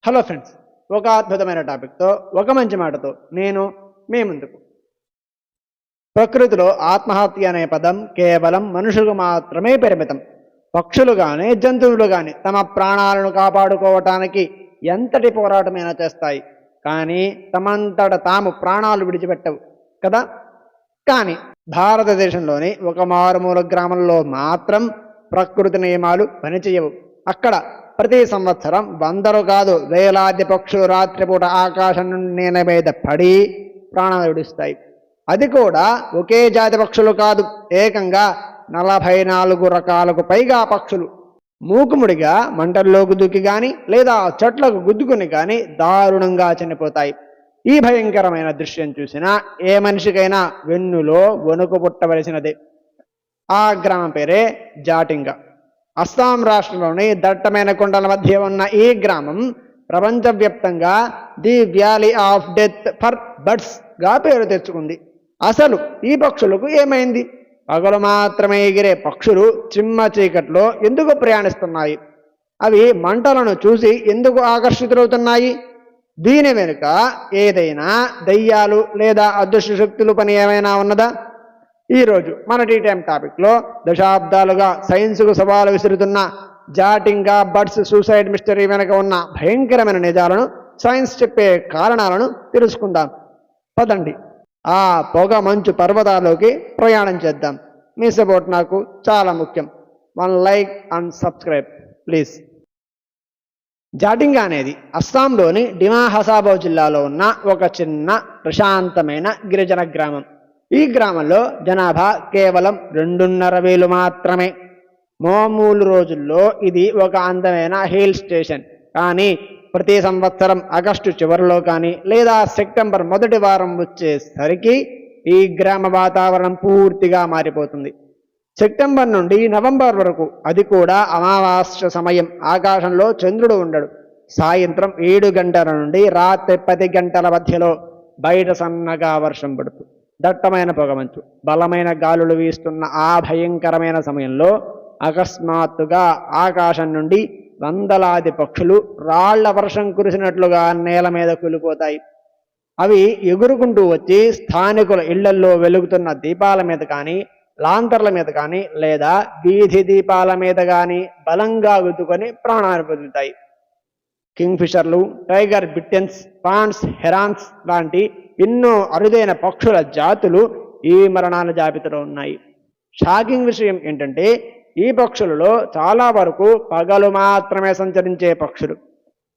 Hello friends, ఒక అద్భుతమైన టాపిక్తో ఒక మంచి మాటతో నేను మీ ముందుకు. ప్రకృతిలో ఆత్మహత్య అనే పదం కేవలం మనుషులకు మాత్రమే పరిమితం. పక్షులు కానీ జంతువులు కానీ తమ ప్రాణాలను కాపాడుకోవటానికి ఎంతటి పోరాటమైనా చేస్తాయి, కానీ తమంతట తాము ప్రాణాలు విడిచిపెట్టవు కదా. కానీ భారతదేశంలోని ఒక మారుమూల గ్రామంలో మాత్రం ప్రకృతి నియమాలు పనిచేయవు. అక్కడ ప్రతి సంవత్సరం వందలు కాదు వేలాది పక్షులు రాత్రిపూట ఆకాశం నుండి నేల మీద పడి ప్రాణాలు విడుస్తాయి. అది కూడా ఒకే జాతి పక్షులు కాదు, ఏకంగా 44 రకాలకు పైగా పక్షులు మూకుముడిగా మంటల్లోకి దూకి కానీ లేదా చెట్లకు గుద్దుకుని కానీ దారుణంగా చనిపోతాయి. ఈ భయంకరమైన దృశ్యం చూసినా ఏ మనిషికైనా వెన్నులో వణుకు పుట్టవలసినదే. ఆ గ్రామం పేరే జాటింగా. అస్సాం రాష్ట్రంలోని దట్టమైన కొండల మధ్య ఉన్న ఈ గ్రామం ప్రపంచవ్యాప్తంగా the valley of death for birds గా పేరు తెచ్చుకుంది. అసలు ఈ పక్షులకు ఏమైంది? పగలు మాత్రమే ఎగిరే పక్షులు చిమ్మ చీకట్లో ఎందుకు ప్రయాణిస్తున్నాయి? అవి మంటలను చూసి ఎందుకు ఆకర్షితులవుతున్నాయి? దీని వెనుక ఏదైనా దయ్యాలు లేదా అదృశ్య శక్తులు పని ఏమైనా ఉన్నదా? ఈరోజు మన టీ టైమ్ టాపిక్లో దశాబ్దాలుగా సైన్స్కు సవాలు విసురుతున్న జాటింగా బర్డ్స్ సూసైడ్ మిస్టరీ వెనుక ఉన్న భయంకరమైన నిజాలను, సైన్స్ చెప్పే కారణాలను తెలుసుకుందాం. పదండి, ఆ పొగ మంచు పర్వతాల్లోకి ప్రయాణం చేద్దాం. మీ సపోర్ట్ నాకు చాలా ముఖ్యం. 1 లైక్ అండ్ సబ్స్క్రైబ్ ప్లీజ్. జాటింగా అనేది అస్సాంలోని డిమా హసాబో జిల్లాలో ఉన్న ఒక చిన్న ప్రశాంతమైన గిరిజన గ్రామం. ఈ గ్రామంలో జనాభా కేవలం 2.5 మాత్రమే. మామూలు రోజుల్లో ఇది ఒక అందమైన హిల్ స్టేషన్. కానీ ప్రతి సంవత్సరం ఆగస్టు చివరిలో కానీ లేదా సెప్టెంబర్ మొదటి వారం వచ్చేసరికి ఈ గ్రామ వాతావరణం పూర్తిగా మారిపోతుంది. సెప్టెంబర్ నుండి నవంబర్ వరకు, అది కూడా అమావాస్య సమయం, ఆకాశంలో చంద్రుడు ఉండడు. సాయంత్రం 7 గంటల నుండి రాత్రి 10 గంటల మధ్యలో బయట సన్నగా వర్షం పడుతుంది. దట్టమైన పొగమంచు, బలమైన గాలులు వీస్తున్న ఆ భయంకరమైన సమయంలో అకస్మాత్తుగా ఆకాశం నుండి వందలాది పక్షులు రాళ్ల వర్షం కురిసినట్లుగా నేల మీద కూలిపోతాయి. అవి ఎగురుకుంటూ వచ్చి స్థానికుల ఇళ్లల్లో వెలుగుతున్న దీపాల మీద కానీ, లాంతర్ల మీద కానీ లేదా వీధి దీపాల మీద కానీ బలంగా గుద్దుకొని ప్రాణాలు పొందుతాయి. కింగ్ఫిషర్లు, టైగర్ బిట్టెన్స్, పాండ్స్, హెరాన్స్ లాంటి ఎన్నో అరుదైన పక్షుల జాతులు ఈ మరణాల జాబితాలో ఉన్నాయి. షాకింగ్ విషయం ఏంటంటే ఈ పక్షులలో చాలా వరకు పగలు మాత్రమే సంచరించే పక్షులు.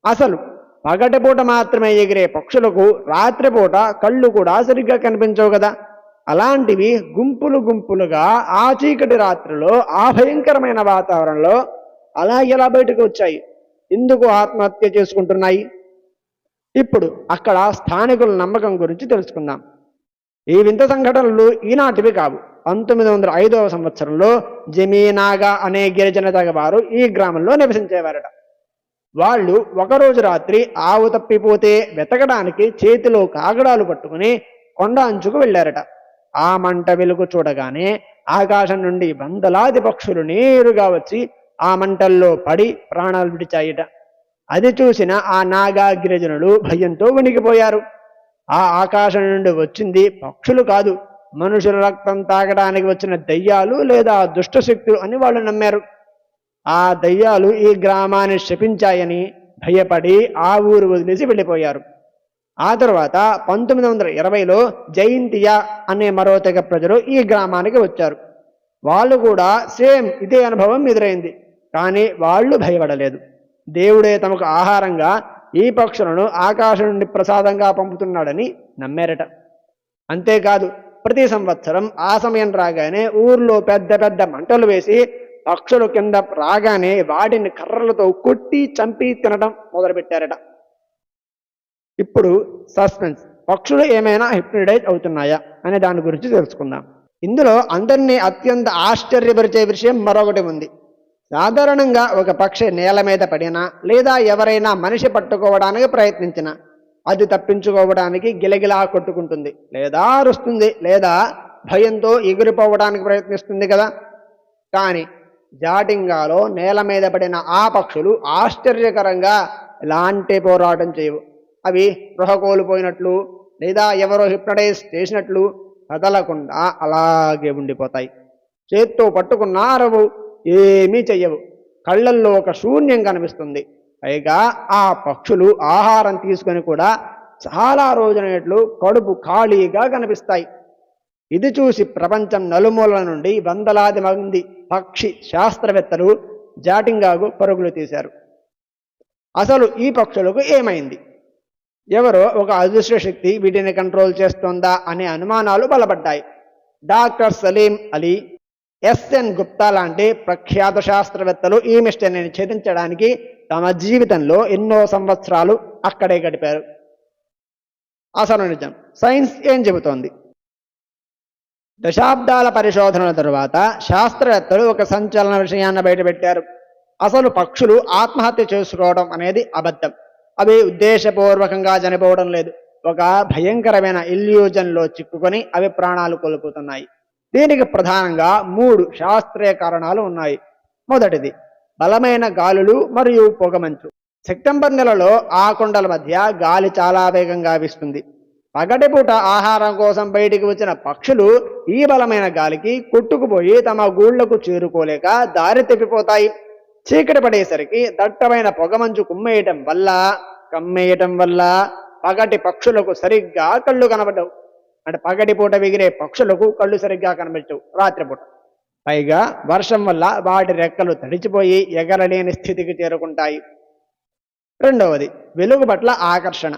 అసలు పగటిపూట మాత్రమే ఎగిరే పక్షులకు రాత్రిపూట కళ్ళు కూడా సరిగ్గా కనిపించవు కదా. అలాంటివి గుంపులు గుంపులుగా ఆ చీకటి రాత్రిలో ఆ భయంకరమైన వాతావరణంలో అలా ఎలా బయటకు వచ్చాయి? ఎందుకు ఆత్మహత్య చేసుకుంటున్నాయి? ఇప్పుడు అక్కడ స్థానికుల నమ్మకం గురించి తెలుసుకుందాం. ఈ వింత సంఘటనలు ఈనాటివి కావు. 1905వ సంవత్సరంలో జమీనాగా అనే గిరిజన తెగవారు ఈ గ్రామంలో నివసించేవారట. వాళ్ళు ఒకరోజు రాత్రి ఆవు తప్పిపోతే వెతకడానికి చేతిలో కాగడాలు పట్టుకుని కొండ అంచుకు వెళ్ళారట. ఆ మంట వెలుగు చూడగానే ఆకాశం నుండి వందలాది పక్షులు నేరుగా వచ్చి ఆ మంటల్లో పడి ప్రాణాలు విడిచాయట. అది చూసిన ఆ నాగా గిరిజనులు భయంతో వణికిపోయారు. ఆ ఆకాశం నుండి వచ్చింది పక్షులు కాదు, మనుషుల రక్తం తాగడానికి వచ్చిన దయ్యాలు లేదా దుష్టశక్తులు అని వాళ్ళు నమ్మారు. ఆ దయ్యాలు ఈ గ్రామాన్ని శపించాయని భయపడి ఆ ఊరు వదిలేసి వెళ్ళిపోయారు. ఆ తర్వాత 1920లో జైంతియా అనే మరో తెగ ప్రజలు ఈ గ్రామానికి వచ్చారు. వాళ్ళు కూడా సేమ్ ఇదే అనుభవం ఎదురైంది. కానీ వాళ్ళు భయపడలేదు. దేవుడే తమకు ఆహారంగా ఈ పక్షులను ఆకాశం నుండి ప్రసాదంగా పంపుతున్నాడని నమ్మారట. అంతేకాదు, ప్రతి సంవత్సరం ఆ సమయం రాగానే ఊర్లో పెద్ద పెద్ద మంటలు వేసి పక్షులు కింద రాగానే వాటిని కర్రలతో కొట్టి చంపి తినడం మొదలుపెట్టారట. ఇప్పుడు సస్పెన్స్, పక్షులు ఏమైనా హిప్నటైజ్ అవుతున్నాయా అనే దాని గురించి తెలుసుకుందాం. ఇందులో అందరినీ అత్యంత ఆశ్చర్యపరిచే విషయం మరొకటి ఉంది. సాధారణంగా ఒక పక్షి నేల మీద పడినా లేదా ఎవరైనా మనిషి పట్టుకోవడానికి ప్రయత్నించినా అది తప్పించుకోవడానికి గిలగిలా కొట్టుకుంటుంది, లేదా అరుస్తుంది, లేదా భయంతో ఎగిరిపోవడానికి ప్రయత్నిస్తుంది కదా. కానీ జాటింగాలో నేల మీద పడిన ఆ పక్షులు ఆశ్చర్యకరంగా ఎలాంటి పోరాటం చేయవు. అవి స్పృహ కోల్పోయినట్లు లేదా ఎవరో హిప్నటైజ్ చేసినట్లు కదలకుండా అలాగే ఉండిపోతాయి. చేత్తో పట్టుకున్న అరవు, ఏమీ చెయ్యవు. కళ్ళల్లో ఒక శూన్యం కనిపిస్తుంది. పైగా ఆ పక్షులు ఆహారం తీసుకొని కూడా చాలా రోజులైనట్లు కడుపు ఖాళీగా కనిపిస్తాయి. ఇది చూసి ప్రపంచం నలుమూలల నుండి వందలాది మంది పక్షి శాస్త్రవేత్తలు జాటింగాకు పరుగులు తీశారు. అసలు ఈ పక్షులకు ఏమైంది? ఎవరో ఒక అదృశ్య శక్తి వీటిని కంట్రోల్ చేస్తోందా అనే అనుమానాలు బలపడ్డాయి. డాక్టర్ సలీం అలీ, ఎస్ఎన్ గుప్తా లాంటి ప్రఖ్యాత శాస్త్రవేత్తలు ఈ మిస్టరీని ఛేదించడానికి తమ జీవితంలో ఎన్నో సంవత్సరాలు అక్కడే గడిపారు. అసలు నిజం సైన్స్ ఏం చెబుతోంది? దశాబ్దాల పరిశోధనల తరువాత శాస్త్రవేత్తలు ఒక సంచలన విషయాన్ని బయటపెట్టారు. అసలు పక్షులు ఆత్మహత్య చేసుకోవడం అనేది అబద్ధం. అవి ఉద్దేశపూర్వకంగా చనిపోవడం లేదు. ఒక భయంకరమైన ఇల్యూజన్లో చిక్కుకొని అవి ప్రాణాలు కోల్పోతున్నాయి. దీనికి ప్రధానంగా 3 శాస్త్రీయ కారణాలు ఉన్నాయి. మొదటిది బలమైన గాలులు మరియు పొగమంచు. సెప్టెంబర్ నెలలో ఆ కొండల మధ్య గాలి చాలా వేగంగా వీస్తుంది. పగటిపూట ఆహారం కోసం బయటికి వచ్చిన పక్షులు ఈ బలమైన గాలికి కొట్టుకుపోయి తమ గూళ్లకు చేరుకోలేక దారి తప్పిపోతాయి. చీకటి పడేసరికి దట్టమైన పొగమంచు కమ్మేయటం వల్ల పగటి పక్షులకు సరిగ్గా కళ్ళు కనబడవు. అంటే పగటిపూట ఎగిరే పక్షులకు కళ్ళు సరిగ్గా కనబడవు రాత్రిపూట. పైగా వర్షం వల్ల వాటి రెక్కలు తడిచిపోయి ఎగరలేని స్థితికి చేరుకుంటాయి. రెండవది వెలుగు పట్ల ఆకర్షణ.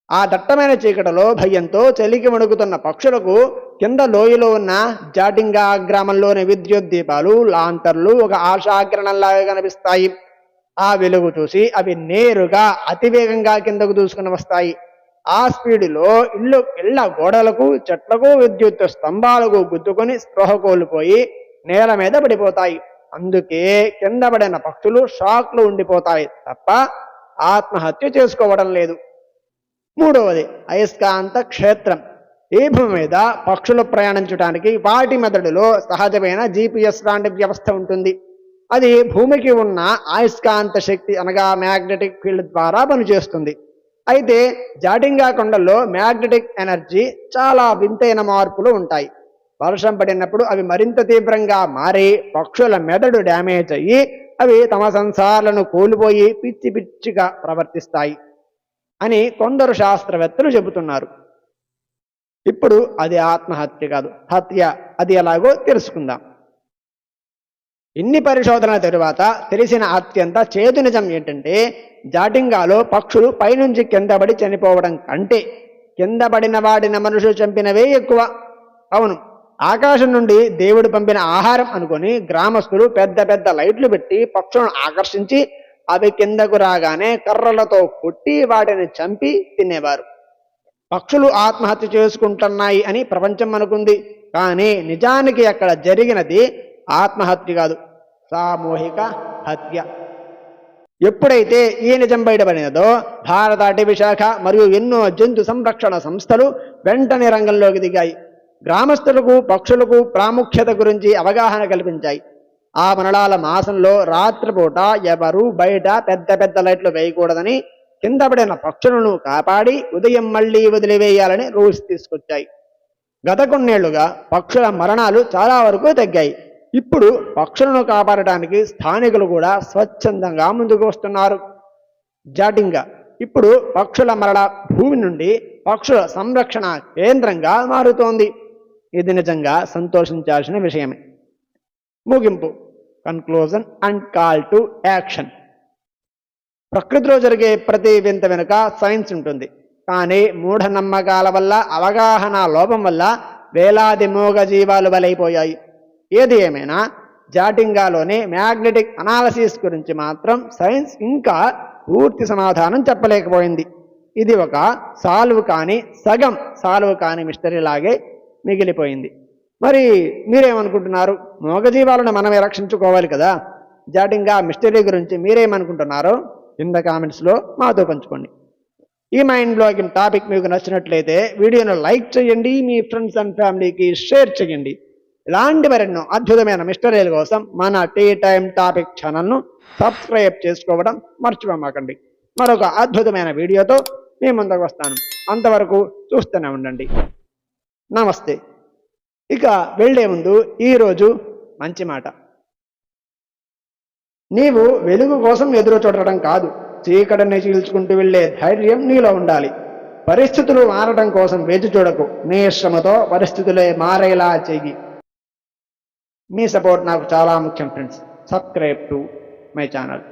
ఆ దట్టమైన చీకటిలో భయంతో చలికి వణుకుతున్న పక్షులకు కింద లోయలో ఉన్న జాటింగా గ్రామంలోని విద్యుత్ దీపాలు, లాంతర్లు ఒక ఆశాకిరణంలాగా కనిపిస్తాయి. ఆ వెలుగు చూసి అవి నేరుగా అతివేగంగా కిందకు దూసుకుని వస్తాయి. ఆ స్పీడులో ఇళ్ల గోడలకు, చెట్లకు, విద్యుత్ స్తంభాలకు గుద్దుకొని స్పృహ కోల్పోయి నేల మీద పడిపోతాయి. అందుకే కింద పడిన పక్షులు షాక్లో ఉండిపోతాయి తప్ప ఆత్మహత్య చేసుకోవడం లేదు. మూడవది అయస్కాంత క్షేత్రం. ఈ భూమి మీద పక్షులు ప్రయాణించడానికి వాటి మెదడులో సహజమైన GPS లాంటి వ్యవస్థ ఉంటుంది. అది భూమికి ఉన్న అయస్కాంత శక్తి అనగా మ్యాగ్నెటిక్ ఫీల్డ్ ద్వారా పనిచేస్తుంది. అయితే జాటింగా కొండల్లో మ్యాగ్నెటిక్ ఎనర్జీ చాలా వింతైన మార్పులు ఉంటాయి. వర్షం పడినప్పుడు అవి మరింత తీవ్రంగా మారి పక్షుల మెదడు డ్యామేజ్ అయ్యి అవి తమ సంసారాలను కోల్పోయి పిచ్చి పిచ్చిగా ప్రవర్తిస్తాయి అని కొందరు శాస్త్రవేత్తలు చెబుతున్నారు. ఇప్పుడు అది ఆత్మహత్య కాదు, హత్య. అది ఎలాగో తెలుసుకుందాం. ఇన్ని పరిశోధనల తరువాత తెలిసిన అత్యంత చేదు నిజం ఏంటంటే జాటింగాలో పక్షులు పైనుంచి కిందపడి చనిపోవడం కంటే కిందపడిన వాడిన మనుషులు చంపినవే ఎక్కువ. అవును, ఆకాశం నుండి దేవుడు పంపిన ఆహారం అనుకొని గ్రామస్తులు పెద్ద పెద్ద లైట్లు పెట్టి పక్షులను ఆకర్షించి అవి కిందకు రాగానే కర్రలతో కొట్టి వాటిని చంపి తినేవారు. పక్షులు ఆత్మహత్య చేసుకుంటున్నాయి అని ప్రపంచం అనుకుంది. కానీ నిజానికి అక్కడ జరిగినది ఆత్మహత్య కాదు, సామూహిక హత్య. ఎప్పుడైతే ఈ నిజం బయటపడినదో భారత అటవీ శాఖ మరియు ఎన్నో జంతు సంరక్షణ సంస్థలు వెంటనే రంగంలోకి దిగాయి. గ్రామస్తులకు పక్షులకు ప్రాముఖ్యత గురించి అవగాహన కల్పించాయి. ఆ మరణాల మాసంలో రాత్రిపూట ఎవరూ బయట పెద్ద పెద్ద లైట్లు వేయకూడదని, కింద పడిన పక్షులను కాపాడి ఉదయం మళ్లీ వదిలివేయాలని రూల్స్ తీసుకొచ్చాయి. గత కొన్నేళ్లుగా పక్షుల మరణాలు చాలా వరకు తగ్గాయి. ఇప్పుడు పక్షులను కాపాడటానికి స్థానికులు కూడా స్వచ్ఛందంగా ముందుకు వస్తున్నారు. జాటింగా ఇప్పుడు పక్షుల మరణ భూమి నుండి పక్షుల సంరక్షణ కేంద్రంగా మారుతోంది. ఇది నిజంగా సంతోషించాల్సిన విషయమే. ముగింపు, conclusion and call to action. ప్రకృతిలో జరిగే ప్రతి వింత వెనుక సైన్స్ ఉంటుంది. కానీ మూఢనమ్మకాల వల్ల, అవగాహన లోపం వల్ల వేలాది మూగ జీవాలు బలైపోయాయి. ఏది ఏమైనా జాటింగాలోని మ్యాగ్నెటిక్ అనాలసిస్ గురించి మాత్రం సైన్స్ ఇంకా పూర్తి సమాధానం చెప్పలేకపోయింది. ఇది ఒక సగం సాల్వ్ కాని మిస్టరీ లాగే మిగిలిపోయింది. మరి మీరేమనుకుంటున్నారు? మూగజీవాలను మనమే రక్షించుకోవాలి కదా. జాటింగా మిస్టరీ గురించి మీరేమనుకుంటున్నారో కింద కామెంట్స్లో మాతో పంచుకోండి. ఈ మైండ్ బ్లాగింగ్ టాపిక్ మీకు నచ్చినట్లయితే వీడియోను లైక్ చేయండి, మీ ఫ్రెండ్స్ అండ్ ఫ్యామిలీకి షేర్ చేయండి. ఇలాంటి మరెన్నో అద్భుతమైన మిస్టరీల కోసం మన టీ టైమ్ టాపిక్ ఛానల్ను సబ్స్క్రైబ్ చేసుకోవడం మర్చిపోమాకండి. మరొక అద్భుతమైన వీడియోతో మీ ముందుకు వస్తాను. అంతవరకు చూస్తూనే ఉండండి. నమస్తే. ఇక వెళ్లే ముందు ఈరోజు మంచి మాట. నీవు వెలుగు కోసం ఎదురు చూడటం కాదు, చీకటిని చీల్చుకుంటూ వెళ్లే ధైర్యం నీలో ఉండాలి. పరిస్థితులు మారడం కోసం వేచి చూడకు, నీ శ్రమతో పరిస్థితులే మారేలా చెయ్యి. మీ సపోర్ట్ నాకు చాలా ముఖ్యం friends. Subscribe to my channel.